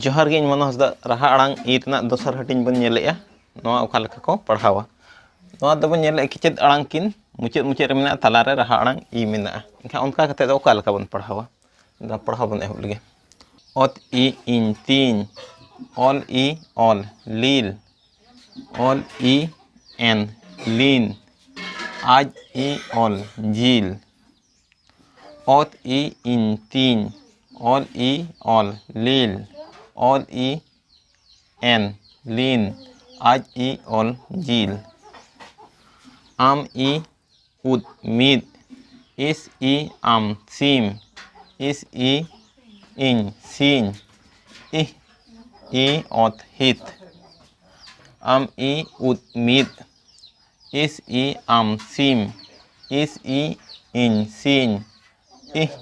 जोहार गे मनो हसदा राहा आड़ांग इ रना दोसर हटिंग बन नेलेया नोआ ओका लेका को पढ़ावा नोआ दो बन नेले किचेद आड़ांग किन मुचेद मुचेद रे मेना तलारे राहा आड़ांग इ मेना इनका उनका कते दो ओका लेका बन पढ़ावा दा पढ़ाव बन एहब लगे ओत इ इन तीन ऑल इ ऑल लील ऑल इ एन लीन आज इ ऑल जील ओत इ इन तीन ऑल इ ऑल लील ऑल इ एन लीन आज इ ऑल जील आम इ उद मीद इस इ आम सीम इस इ इन सीन इह इ ओत हित आम इ उद मीद इस इ आम सीम इस इ इन सीन इह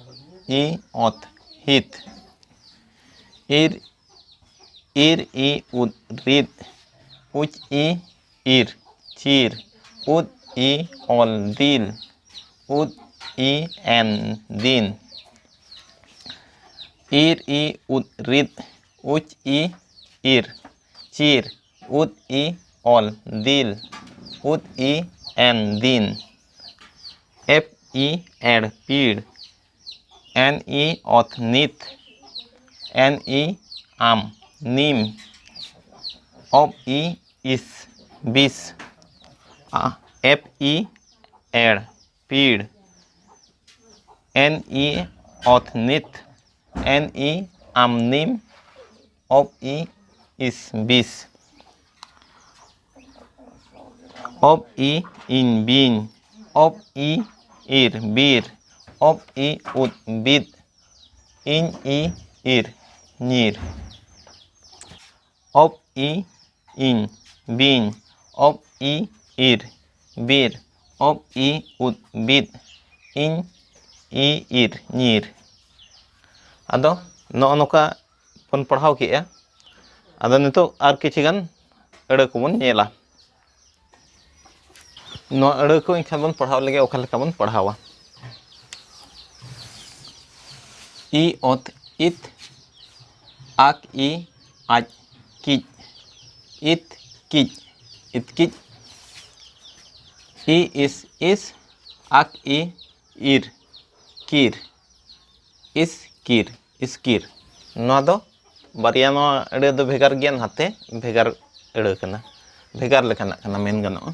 इ ओत हित इर इ उद रिद उच इ इर चीर उद इ ऑल दिल उद इ एन दिन इर इ उद रिद उच इ इर चीर उद इ ऑल दिल उद इ एन दिन एप इ एड़ पीड़ एन इ ओथ नित एन इ आम नीम अब इ इस बिस एप इ एड़ पीड़ एन इ ओथ नित एन इ आम नीम अब इ इस बिस अब इ इन बीन अब इ इर बीर अब इ उद बिद इन इ इर नीर अब इ इन बीन अब इ इर बीर अब इ उद बिद इन इ इर नीर आदो नोका बन पढ़ाव किया आदो नितो आर किछिगान अड़ को बन नेला नो अड़ को इनखान बन पढ़ाव लगे ओखा लेका बन पढ़ावा इ ओत इत आक इ आज किच इत किच इतकिच इ इस आक इ इर किर इस किर नोआ दो बारिया नोआ अड़े दो भेगार गियान हाते भेगार अड़ कना भेगार लेखाना कना मेन गानो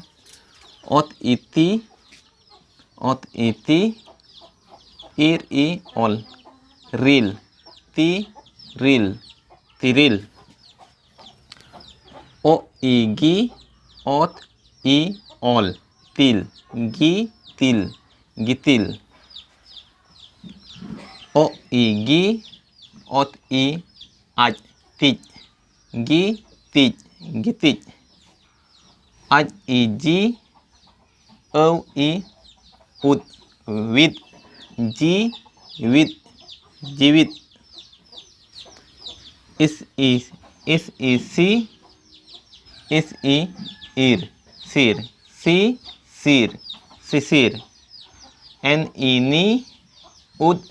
ओत इति इर इ ऑल रिल ती रिल तिरिल ओ इ ओत इ ऑल तिल गी तिल गितिल ओ इ ओत इ आज तिज गी तिज गितिज आज इ जी औ इ उद विद जी विद जीवित इस इ सी इस इ इर सिर सी सिर सिसिर एन इ नी उद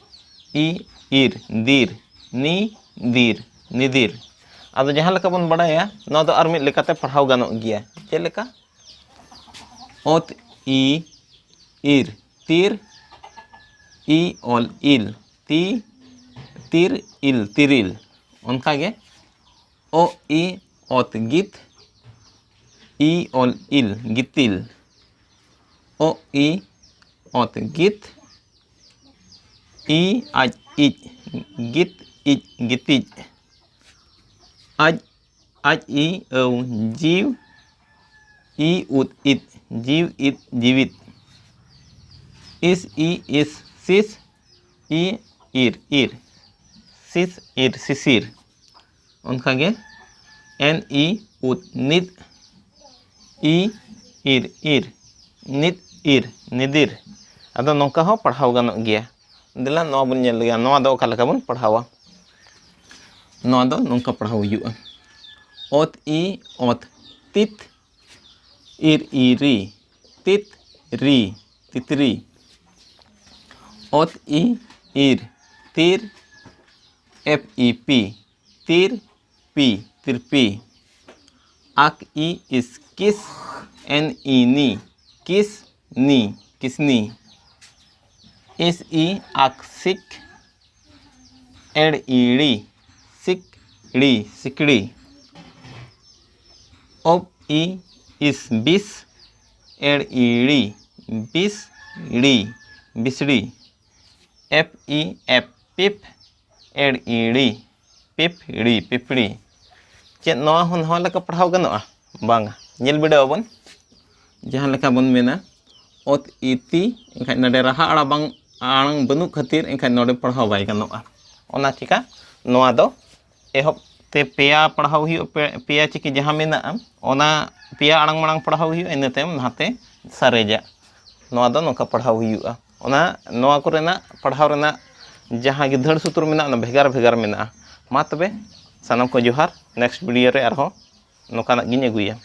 इ इर दीर नी दीर निदिर आदो जहाँ लेका बन बड़ाया नोआ दो आर मिद लेकाते पढ़ाव गानो गिया चेद लेका ओत इ इर तीर इ ऑल इल ती तीर इल तिरिल उनका गे ओ इ ओत गित इ ऑल इल गितिल ओ इ ओत गित इ आज इज गित इज गितिज आज इ औ जीव इ उद इत जीव इत जीवित इस इ इस सिस इ इर सिस इर सिसिर उनका गे एन इ उद निद इ इर निद इर निदिर आदो नौका हो पढ़ाव गानो गिया दिला नोआ बन नेल लगे नोआ दो ओका लेका बन पढ़ावा नोआ दो नौका पढ़ाव हुयुआ ओत इ ओत तित इर री तित री तितरी ओत इ इर तीर एफ इ पी तीर पी तिरपी। आक ई इस किस एन ई नी किस नी किसनी। इस ई आकसिक एड ईड़ी सिकड़ी सिकड़ी। ओब ई इस बिस एड ईड़ी बिसड़ी बिसड़ी। एफ ई एफ पिप एड ईड़ी पिपड़ी पिपड़ी। चेद नवा हन नवा लेका पढ़ाव गनोआ बांगा नेल बिडाव बन जहां लेका बन मेना ओत इति एनखाय नडे राहा आड़ा बांग आड़ांग बनु खातिर एनखाय नोडे पढ़ाव बाय गनोआ। ओना चिका नवा दो एहब ते पेया पढ़ाव हुई पेया चिकी जहां मेना ओना पेया आड़ांग माड़ांग पढ़ाव हुई इन तायम नाते सारेजा नवा दो नोका पढ़ाव हुईआ। ओना नवा कोरेना पढ़ाव रेना जहां गिधड़ सूत्र मेना ना भेगार भेगार मेना। मा तबे सानाम को जोहार नेक्स्ट वीडियो रे आरहो नोकाना गिन अगुया।